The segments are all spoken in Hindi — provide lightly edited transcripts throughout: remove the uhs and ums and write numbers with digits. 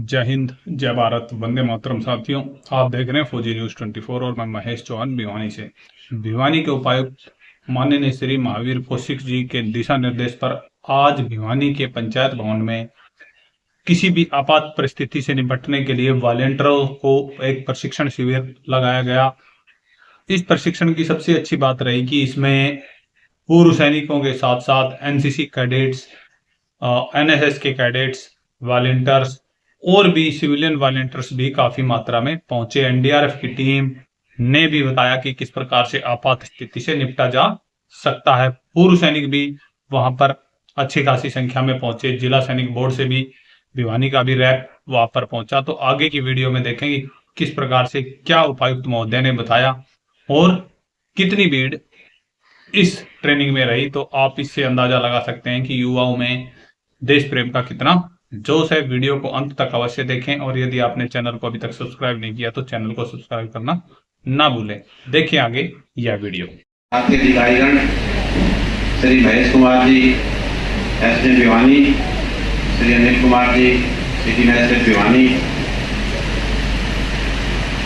जय हिंद, जय भारत, वंदे मातरम। साथियों, आप देख रहे हैं फौजी न्यूज 24 और मैं महेश चौहान भिवानी से। भिवानी के उपायुक्त माननीय श्री महावीर कौशिक जी के दिशा निर्देश पर आज भिवानी के पंचायत भवन में किसी भी आपात परिस्थिति से निपटने के लिए वॉलेंटियरों को एक प्रशिक्षण शिविर लगाया गया। इस प्रशिक्षण की सबसे अच्छी बात रही कि इसमें पूर्व सैनिकों के साथ साथ एनसीसी कैडेट्स, एनएसएस के कैडेट्स, वॉलेंटियर्स और भी सिविलियन वॉलेंटियर्स भी काफी मात्रा में पहुंचे। एनडीआरएफ की टीम ने भी बताया कि किस प्रकार से आपात स्थिति से निपटा जा सकता है। पूर्व सैनिक भी वहां पर अच्छी खासी संख्या में पहुंचे। जिला सैनिक बोर्ड से भी भिवानी का भी रैप वहां पर पहुंचा। तो आगे की वीडियो में देखेंगे किस प्रकार से क्या उपायुक्त महोदय ने बताया और कितनी भीड़ इस ट्रेनिंग में रही। तो आप इससे अंदाजा लगा सकते हैं कि युवाओं में देश प्रेम का कितना जोश है। वीडियो को अंत तक अवश्य देखें और यदि आपने चैनल को अभी तक सब्सक्राइब नहीं किया तो चैनल को सब्सक्राइब करना ना भूलें। देखिए आगे यह वीडियो। आपके अधिकारीगण Shri Mahesh Kumar ji, SD Bhiwani, Shri Anil Kumar ji, city magistrate Bhiwani,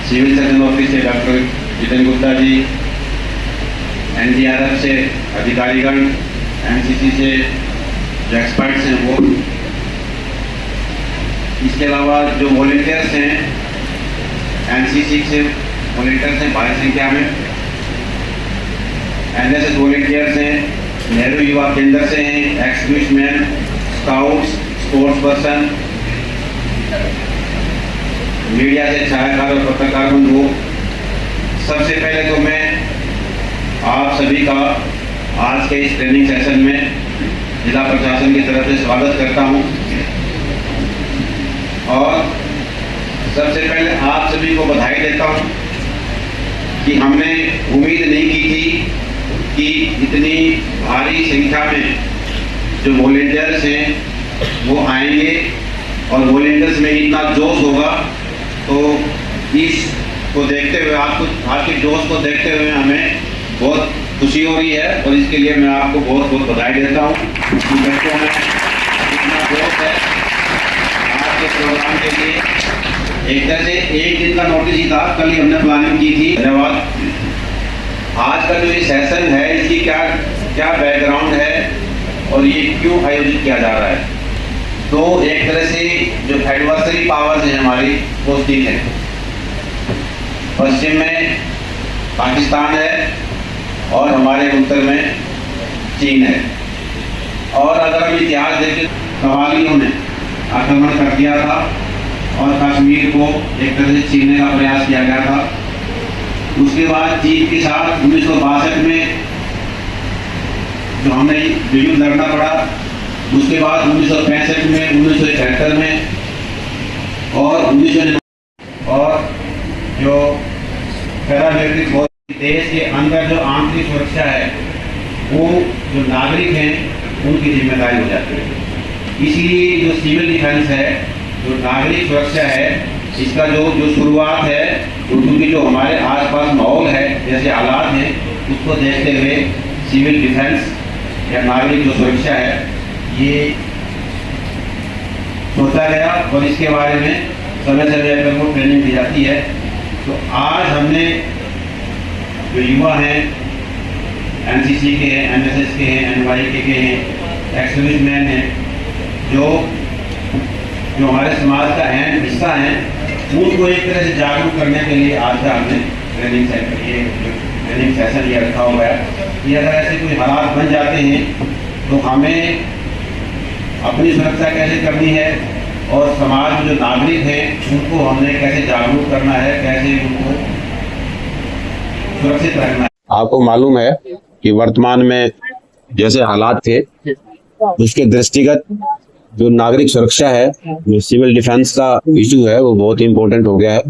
civil surgeon office से डॉक्टर जितेन गुप्ता जी, एनडीआरएफ से अधिकारीगण, एनसीसी से जो एक्सपर्ट्स हैं वो, इसके अलावा जो वॉलेंटियर्स हैं, एनसीसी से वॉलेंटियर्स हैं भारी संख्या में, एनएसएस वॉलेंटियर्स हैं, नेहरू युवा केंद्र से हैं, ex-serviceman, scouts, sports person, media से छायाकार और पत्रकार बंधु। सबसे पहले तो मैं आप सभी का आज के इस ट्रेनिंग सेशन में जिला प्रशासन की तरफ से स्वागत करता हूं और सबसे पहले आप सभी को बधाई देता हूं कि हमने उम्मीद नहीं की थी कि इतनी भारी संख्या में जो वॉलेंटियर्स हैं वो आएंगे और वॉलेंटियर्स में इतना जोश होगा। तो इसको देखते हुए, आपके जोश को देखते हुए हमें बहुत खुशी हो रही है और इसके लिए मैं आपको बहुत बहुत बधाई देता हूँ कि बच्चों में इतना जोश है। आज के प्रोग्राम के लिए एक तरह से एक दिन का नोटिस ही था, कल ही हमने प्लानिंग की थी। धन्यवाद। आज का जो ये सेशन है इसकी क्या बैकग्राउंड है और ये क्यों आयोजित किया जा रहा है। तो एक तरह से जो एडवर्सरी पावर्स हैं हमारी वो तीन है। पश्चिम में पाकिस्तान है और हमारे उत्तर में चीन है। और अगर हम इतिहास देखें, कवालियों ने आक्रमण कर दिया था और कश्मीर को एक तरह से छीनने का प्रयास किया गया था। उसके बाद चीन के साथ 1962 में जो हमें युद्ध लड़ना पड़ा, उसके बाद 1965 में, 1971 में और 1999 और जो पैरामिलिट्री फोर्स, देश के अंदर जो आंतरिक सुरक्षा है वो जो नागरिक हैं उनकी जिम्मेदारी हो जाती है। इसीलिए जो सिविल डिफेंस है, जो नागरिक सुरक्षा है, इसका जो शुरुआत है, क्योंकि जो हमारे आसपास माहौल है, जैसे हालात हैं, उसको देखते हुए सिविल डिफेंस या नागरिक जो सुरक्षा है ये सोचा गया और इसके बारे में समय समय पर वो ट्रेनिंग दी जाती है। तो आज हमने जो युवा हैं, एनसीसी के हैं, एनएसएस के हैं, एनवाईके के हैं, एक्स-सर्विसमैन हैं, जो हमारे समाज का अहम हिस्सा हैं, उनको एक तरह से जागरूक करने के लिए आज का हमने ट्रेनिंग सेशन ये रखा हुआ है कि अगर ऐसे कोई हालात बन जाते हैं तो हमें अपनी सुरक्षा कैसे करनी है और समाज में जो नागरिक हैं उनको हमने कैसे जागरूक करना है, कैसे उनको सुरक्षित रखना है। आपको मालूम है कि वर्तमान में जैसे हालात थे उसके दृष्टिगत जो नागरिक सुरक्षा है, जो सिविल डिफेंस का इशू है वो बहुत इम्पोर्टेंट हो गया है।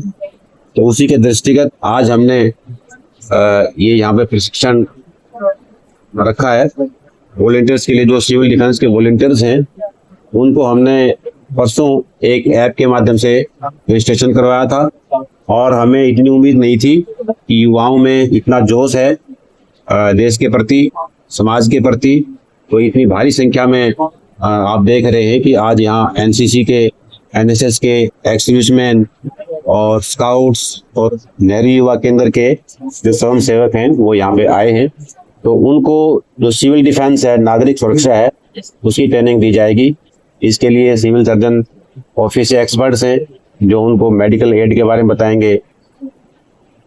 तो उसी के दृष्टिगत आज हमने ये यहाँ पे प्रशिक्षण रखा है वॉलेंटियर्स के लिए। जो सिविल डिफेंस के वॉलेंटियर्स हैं उनको हमने परसों एक ऐप के माध्यम से रजिस्ट्रेशन करवाया था और हमें इतनी उम्मीद नहीं थी कि युवाओं में इतना जोश है देश के प्रति, समाज के प्रति। तो इतनी भारी संख्या में आप देख रहे हैं कि आज यहाँ एनसीसी के एनएसएस के एक्स-सर्विसमैन और स्काउट्स और नेहरू युवा केंद्र के जो स्वयं सेवक हैं वो यहाँ पे आए हैं। तो उनको जो सिविल डिफेंस है, नागरिक सुरक्षा है, उसकी ट्रेनिंग दी जाएगी। इसके लिए सिविल सर्जन ऑफिस से एक्सपर्ट्स हैं जो उनको मेडिकल एड के बारे में बताएंगे।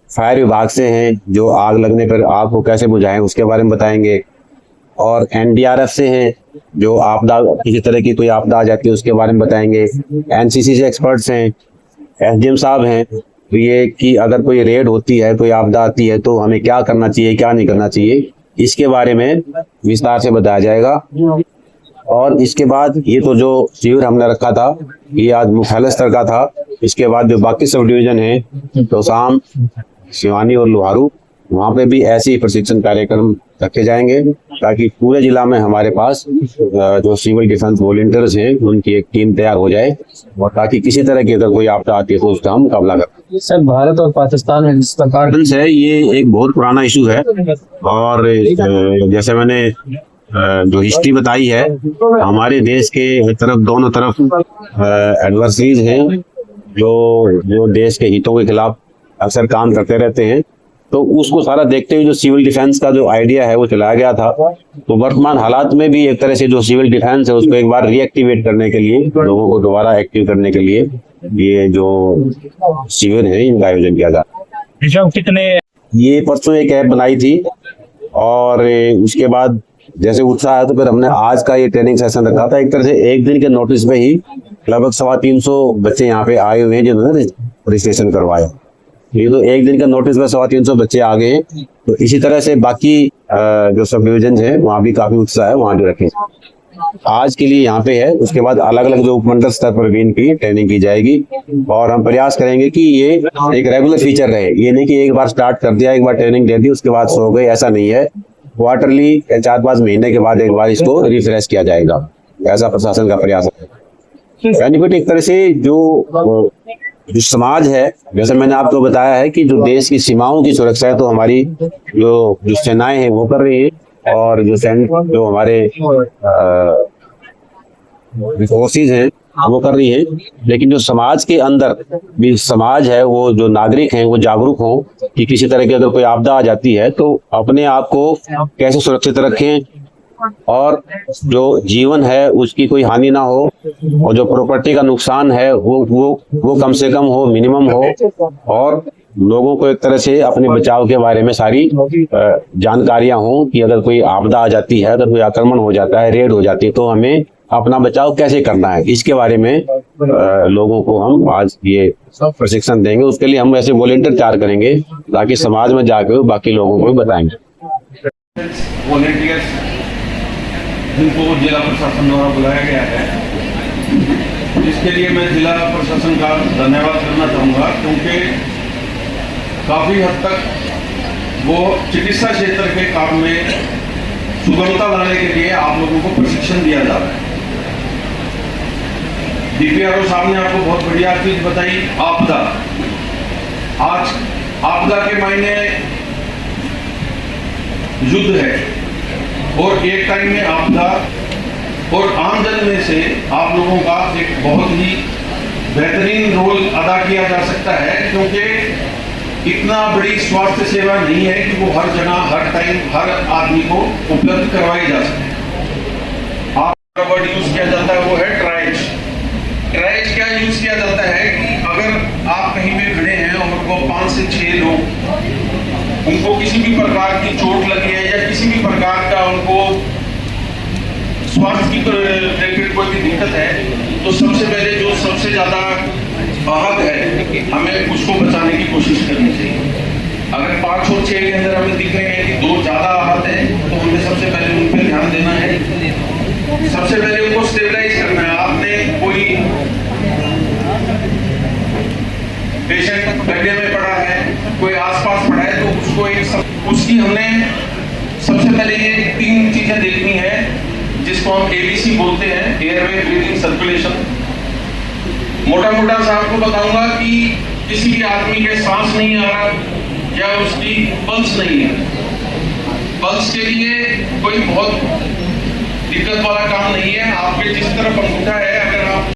फायर विभाग से हैं जो आग लगने पर आग को कैसे बुझाएं उसके बारे में बताएंगे। और एनडीआरएफ से हैं जो आपदा, किसी तरह की कोई आपदा आ जाती है उसके बारे में बताएंगे। एनसीसी से एक्सपर्ट्स हैं, एसडीएम साहब हैं, तो ये कि अगर कोई रेड होती है, कोई आपदा आती है तो हमें क्या करना चाहिए, क्या नहीं करना चाहिए, इसके बारे में विस्तार से बताया जाएगा। और इसके बाद ये तो जो शिविर हमने रखा था ये आज मुख्यालय स्तर का था। इसके बाद जो बाकी सब डिवीजन है तो शाम सिवानी और लोहारू, वहाँ पे भी ऐसे ही प्रशिक्षण कार्यक्रम रखे जाएंगे ताकि पूरे जिला में हमारे पास जो सिविल डिफेंस वॉलंटियर्स हैं उनकी एक टीम तैयार हो जाए और ताकि किसी तरह की अगर कोई आपदा आती है तो उसका हम मुकाबला करें। सर, भारत और पाकिस्तान में जिस प्रकार है ये एक बहुत पुराना इशू है और जैसे मैंने जो हिस्ट्री बताई है, हमारे देश के तरफ दोनों तरफ एडवर्सरीज हैं जो देश के हितों के खिलाफ अक्सर काम करते रहते हैं। तो उसको सारा देखते हुए जो सिविल डिफेंस का जो आइडिया है वो चलाया गया था। तो वर्तमान हालात में भी एक तरह से जो सिविल डिफेंस है उसको एक बार रीएक्टिवेट करने के लिए, लोगों को दोबारा एक्टिव करने के लिए ये जो शिविर है इनका आयोजन किया जाता है। कितने ये परसों एक ऐप बनाई थी और उसके बाद जैसे उत्साह है तो फिर हमने आज का ये ट्रेनिंग सेशन रखा था। एक तरह से एक दिन के नोटिस पे ही लगभग 350 बच्चे यहाँ पे आए हुए हैं जिन्होंने रजिस्ट्रेशन करवाया। ये तो एक दिन का नोटिस में 350 बच्चे आ गए हैं। तो इसी तरह से बाकी जो सब डिविजन है वहाँ भी काफी उत्साह है, वहाँ जो रखें। आज के लिए यहाँ पे है, उसके बाद अलग अलग जो उपमंडल स्तर पर भी इनकी ट्रेनिंग की जाएगी और हम प्रयास करेंगे कि ये एक रेगुलर फीचर रहे। ये नहीं कि एक बार स्टार्ट कर दिया, एक बार ट्रेनिंग दे दी उसके बाद सो गए, ऐसा नहीं है। क्वार्टरली 4-5 महीने के बाद एक बार इसको रिफ्रेश किया जाएगा, ऐसा प्रशासन का प्रयास है। बेनिफिट एक तरह से जो समाज है, जैसे मैंने आपको बताया है कि जो देश की सीमाओं की सुरक्षा है तो हमारी जो सेनाएं हैं वो कर रही है और जो हमारे फोर्सेज हैं वो कर रही है। लेकिन जो समाज के अंदर भी समाज है, वो जो नागरिक हैं वो जागरूक हों कि किसी तरह की अगर कोई आपदा आ जाती है तो अपने आप को कैसे सुरक्षित रखें और जो जीवन है उसकी कोई हानि ना हो और जो प्रॉपर्टी का नुकसान है वो कम से कम हो, मिनिमम हो और लोगों को एक तरह से अपने बचाव के बारे में सारी जानकारियां हों कि अगर कोई आपदा आ जाती है, अगर कोई आक्रमण हो जाता है, रेड हो जाती है तो हमें अपना बचाव कैसे करना है, इसके बारे में लोगों को हम आज ये प्रशिक्षण देंगे। उसके लिए हम ऐसे वॉलंटियर तैयार करेंगे ताकि समाज में जाकर बाकी लोगों को भी बताएंगे। वॉलंटियर्स जिनको जिला प्रशासन द्वारा बुलाया गया है, इसके लिए मैं जिला प्रशासन का धन्यवाद करना चाहूँगा क्योंकि काफ़ी हद तक वो चिकित्सा क्षेत्र के काम में सुगमता लाने के लिए आप लोगों को प्रशिक्षण दिया जा रहा है। डीपीआरओ साहब ने आपको बहुत बढ़िया चीज बताई, आपदा। आज आपदा के मायने युद्ध है और एक टाइम में आपदा और आमदन में से आप लोगों का एक बहुत ही बेहतरीन रोल अदा किया जा सकता है क्योंकि इतना बड़ी स्वास्थ्य सेवा नहीं है कि वो हर जगह, हर टाइम, हर आदमी को उपलब्ध करवाई जा सके। आपका वर्ड यूज किया जाता है वो है ट्राइज। ट्राइज क्या यूज किया जाता है कि अगर आप कहीं पे खड़े हैं और वो 5 से 6 लोग, उनको किसी भी प्रकार की चोट लगी है या किसी भी प्रकार का उनको स्वास्थ्य की रिलेटेड कोई भी दिक्कत है तो सबसे पहले जो सबसे ज्यादा आहत है हमें उसको बचाने की कोशिश करनी चाहिए। अगर 5 और 6 के अंदर हमें दिख रहे हैं कि 2 ज्यादा आहत हैं तो हमें सबसे पहले उन पर ध्यान देना है, सबसे पहले उनको स्टेबलाइज करना है। आपने कोई पेशेंट गड्ढे में पड़ा है, कोई आसपास पड़ा है तो उसको उसकी हमने सबसे पहले ये 3 चीजें देखनी है जिसको हम ABC बोलते हैं, एयरवे, ब्रीदिंग, सर्कुलेशन। मोटा मोटा सा आपको बताऊंगा कि किसी भी आदमी के सांस नहीं आ रहा या उसकी पल्स नहीं है, पल्स के लिए कोई बहुत दिक्कत वाला काम नहीं है। आपके जिस तरफ अंगूठा है, अगर आप